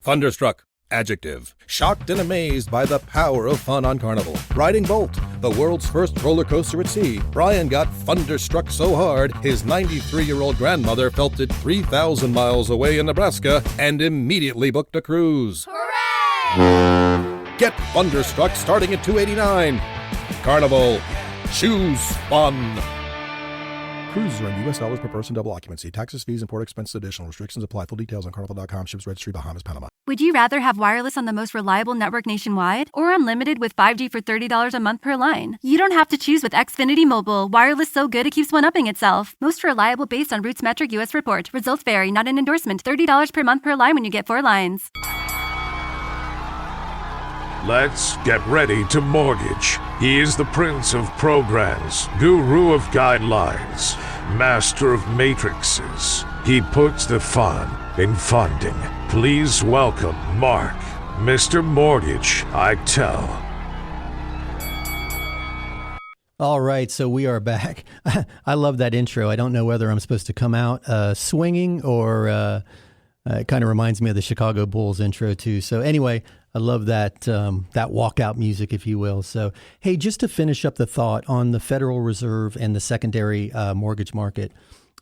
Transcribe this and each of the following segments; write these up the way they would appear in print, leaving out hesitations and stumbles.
Thunderstruck. Adjective. Shocked and amazed by the power of fun on Carnival. Riding Bolt, the world's first roller coaster at sea, Brian got thunderstruck so hard, his 93-year-old grandmother felt it 3,000 miles away in Nebraska and immediately booked a cruise. Hooray! Get thunderstruck starting at $289. Carnival. Choose fun. Cruises are in U.S. dollars per person, double occupancy. Taxes, fees, and port expenses additional. Restrictions apply. Full details on carnival.com. Ships registry, Bahamas, Panama. Would you rather have wireless on the most reliable network nationwide or unlimited with 5G for $30 a month per line? You don't have to choose with Xfinity Mobile. Wireless so good it keeps one-upping itself. Most reliable based on Roots Metric U.S. report. Results vary, not an endorsement. $30 per month per line when you get 4 lines. Let's get ready to mortgage. He is the prince of programs, guru of guidelines, master of matrices. He puts the fun in funding. Please welcome Mark, Mr. Mortgage Eitel. All right, so we are back. I love that intro. I don't know whether I'm supposed to come out swinging or it kind of reminds me of the Chicago Bulls intro too. So anyway, I love that that walkout music, if you will. So, hey, just to finish up the thought on the Federal Reserve and the secondary mortgage market,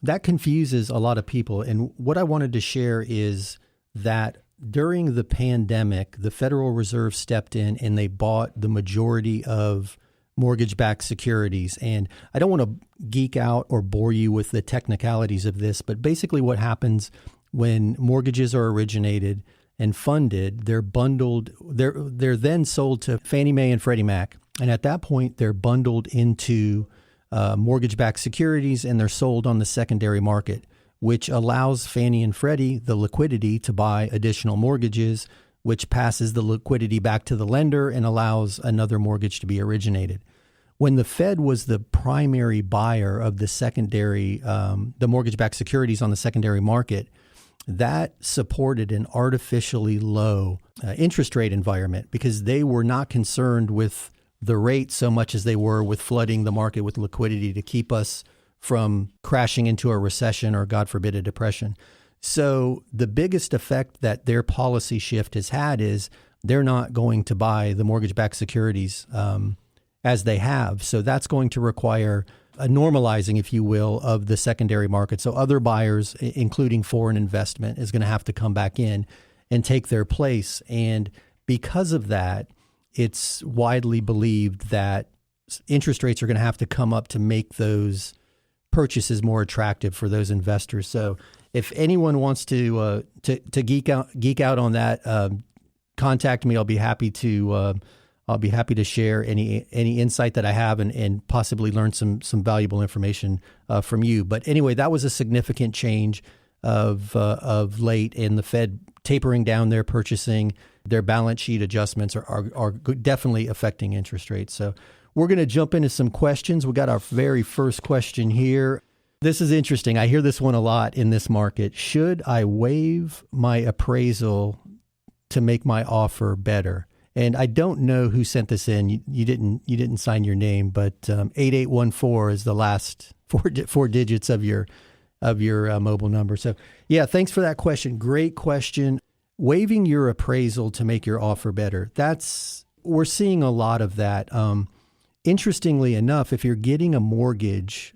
that confuses a lot of people. And what I wanted to share is that during the pandemic, the Federal Reserve stepped in and they bought the majority of mortgage-backed securities. And I don't want to geek out or bore you with the technicalities of this, but basically what happens when mortgages are originated and funded, they're bundled. They're then sold to Fannie Mae and Freddie Mac, and at that point, they're bundled into mortgage-backed securities, and they're sold on the secondary market, which allows Fannie and Freddie the liquidity to buy additional mortgages, which passes the liquidity back to the lender and allows another mortgage to be originated. When the Fed was the primary buyer of the secondary, the mortgage-backed securities on the secondary market, that supported an artificially low interest rate environment because they were not concerned with the rate so much as they were with flooding the market with liquidity to keep us from crashing into a recession or, God forbid, a depression. So the biggest effect that their policy shift has had is they're not going to buy the mortgage-backed securities as they have. So that's going to require a normalizing, if you will, of the secondary market. So other buyers, including foreign investment, is going to have to come back in and take their place. And because of that, it's widely believed that interest rates are going to have to come up to make those purchases more attractive for those investors. So if anyone wants to geek out on that, contact me. I'll be happy to share any insight that I have and possibly learn some valuable information from you. But anyway, that was a significant change of late, and the Fed tapering down their purchasing. Their balance sheet adjustments are definitely affecting interest rates. So we're going to jump into some questions. We got our very first question here. This is interesting. I hear this one a lot in this market. Should I waive my appraisal to make my offer better? And I don't know who sent this in. You didn't sign your name, but 8814 is the last four digits of your mobile number. So yeah, thanks for that question. Great question. Waiving your appraisal to make your offer better. We're seeing a lot of that. Interestingly enough, if you're getting a mortgage,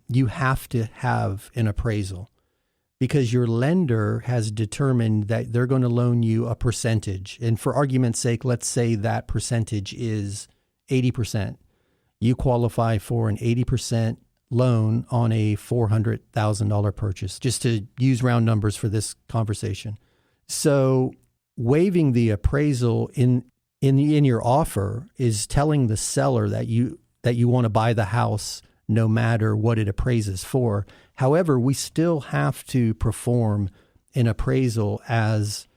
you have to have an appraisal because your lender has determined that they're going to loan you a percentage. And for argument's sake, let's say that percentage is 80%. You qualify for an 80% loan on a $400,000 purchase, just to use round numbers for this conversation. So waiving the appraisal in your offer is telling the seller that you want to buy the house no matter what it appraises for. However, we still have to perform an appraisal as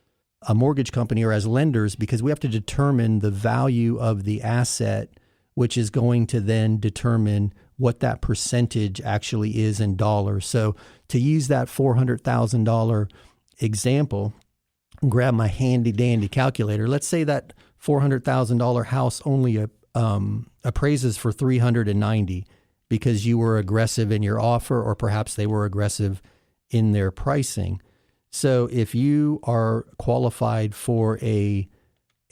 a mortgage company or as lenders because we have to determine the value of the asset, which is going to then determine what that percentage actually is in dollars. So to use that $400,000 example, grab my handy dandy calculator. Let's say that $400,000 house only appraises for $390 because you were aggressive in your offer, or perhaps they were aggressive in their pricing. So if you are qualified for a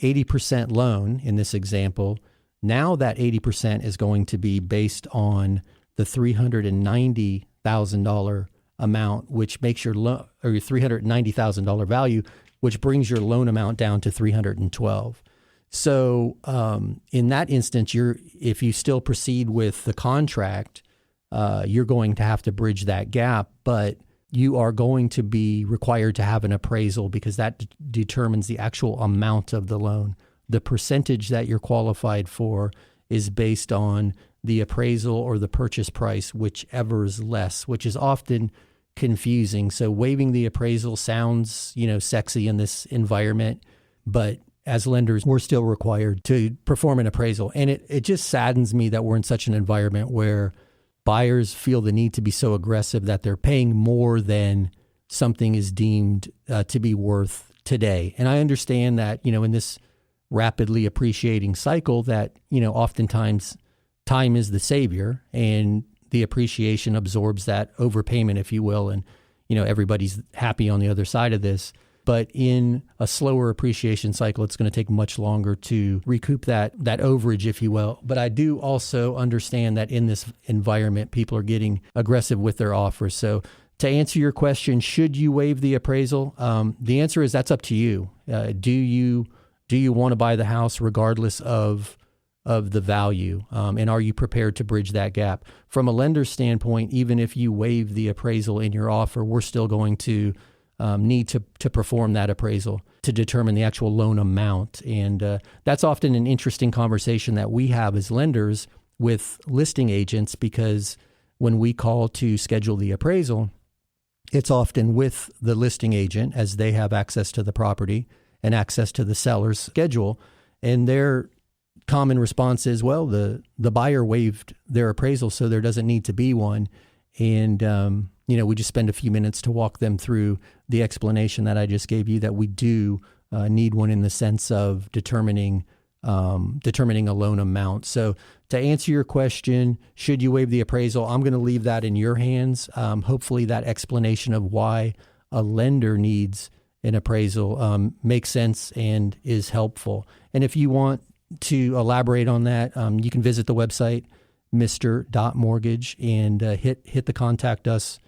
80% loan in this example, now that 80% is going to be based on the $390,000 amount, which makes your loan, or your $390,000 value, which brings your loan amount down to $312,000. So in that instance, if you still proceed with the contract, you're going to have to bridge that gap, but you are going to be required to have an appraisal because that determines the actual amount of the loan. The percentage that you're qualified for is based on the appraisal or the purchase price, whichever is less, which is often confusing. So waiving the appraisal sounds, sexy in this environment, but as lenders, we're still required to perform an appraisal. And it just saddens me that we're in such an environment where buyers feel the need to be so aggressive that they're paying more than something is deemed to be worth today. And I understand that, in this rapidly appreciating cycle that, oftentimes time is the savior and the appreciation absorbs that overpayment, if you will. And, everybody's happy on the other side of this. But in a slower appreciation cycle, it's going to take much longer to recoup that overage, if you will. But I do also understand that in this environment, people are getting aggressive with their offers. So to answer your question, should you waive the appraisal? The answer is that's up to you. Do you want to buy the house regardless of the value? And are you prepared to bridge that gap? From a lender's standpoint, even if you waive the appraisal in your offer, we're still going to need to perform that appraisal to determine the actual loan amount. And that's often an interesting conversation that we have as lenders with listing agents, because when we call to schedule the appraisal, it's often with the listing agent as they have access to the property and access to the seller's schedule. And their common response is, well, the buyer waived their appraisal, so there doesn't need to be one. And, we just spend a few minutes to walk them through the explanation that I just gave you, that we do need one in the sense of determining a loan amount. So to answer your question, should you waive the appraisal, I'm going to leave that in your hands. Hopefully that explanation of why a lender needs an appraisal makes sense and is helpful. And if you want to elaborate on that, you can visit the website, mr.mortgage, and hit the contact us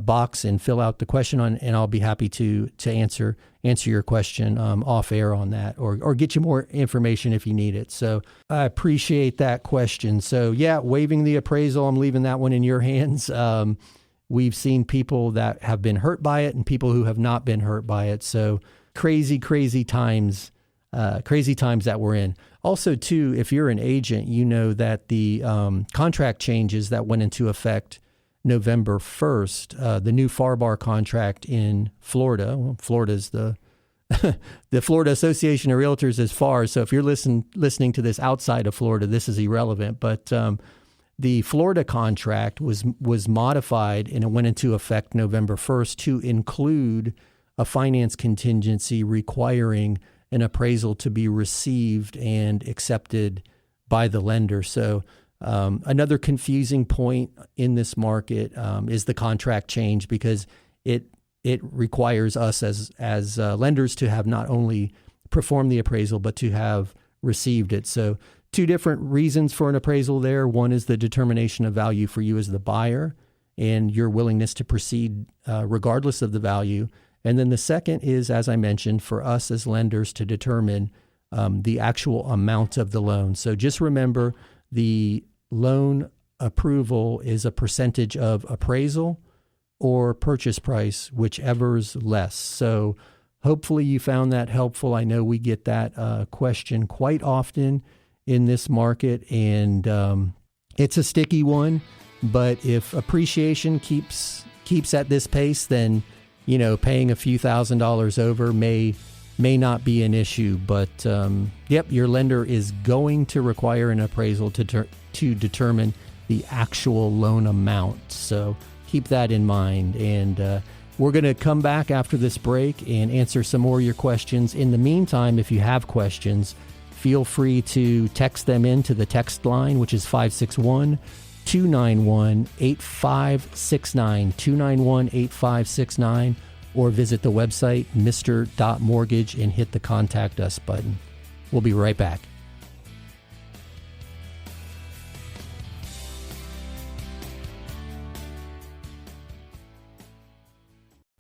box and fill out the question and I'll be happy to answer your question off air on that, or get you more information if you need it. So I appreciate that question. So yeah, waiving the appraisal, I'm leaving that one in your hands. We've seen people that have been hurt by it and people who have not been hurt by it. So crazy times that we're in. Also, too, if you're an agent, you know that the contract changes that went into effect November 1st, the new FAR contract in Florida. Well, Florida's the Florida Association of Realtors is FAR. So if you're listening to this outside of Florida, this is irrelevant. But the Florida contract was modified and it went into effect November 1st to include a finance contingency requiring an appraisal to be received and accepted by the lender. So another confusing point in this market is the contract change, because it requires us as lenders to have not only performed the appraisal, but to have received it. So two different reasons for an appraisal there. One is the determination of value for you as the buyer and your willingness to proceed regardless of the value. And then the second is, as I mentioned, for us as lenders to determine the actual amount of the loan. So just remember, the loan approval is a percentage of appraisal or purchase price, whichever's less. So hopefully you found that helpful. I know we get that question quite often in this market, and it's a sticky one. But if appreciation keeps at this pace, then paying a few $1,000s over may not be an issue. But your lender is going to require an appraisal to determine the actual loan amount. So keep that in mind. And we're going to come back after this break and answer some more of your questions. In the meantime, if you have questions, feel free to text them into the text line, which is 561-291-8569, 291-8569, or visit the website mr.mortgage and hit the Contact Us button. We'll be right back.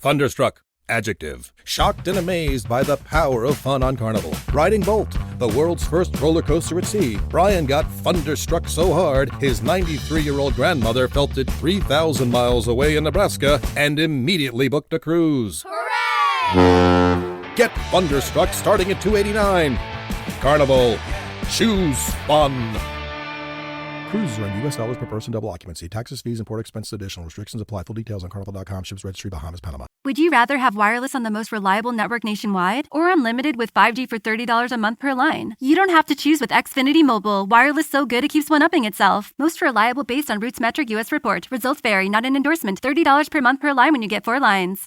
Thunderstruck. Adjective. Shocked and amazed by the power of fun on Carnival. Riding Bolt, the world's first roller coaster at sea, Brian got thunderstruck so hard, his 93-year-old grandmother felt it 3,000 miles away in Nebraska and immediately booked a cruise. Hooray! Get thunderstruck starting at $289. Carnival. Choose fun. Cruises are in U.S. dollars per person, double occupancy. Taxes, fees, and port expenses additional. Restrictions apply. Full details on carnival.com. Ships registry, Bahamas, Panama. Would you rather have wireless on the most reliable network nationwide or unlimited with 5G for $30 a month per line? You don't have to choose with Xfinity Mobile. Wireless so good it keeps one-upping itself. Most reliable based on Roots Metric U.S. report. Results vary, not an endorsement. $30 per month per line when you get 4 lines.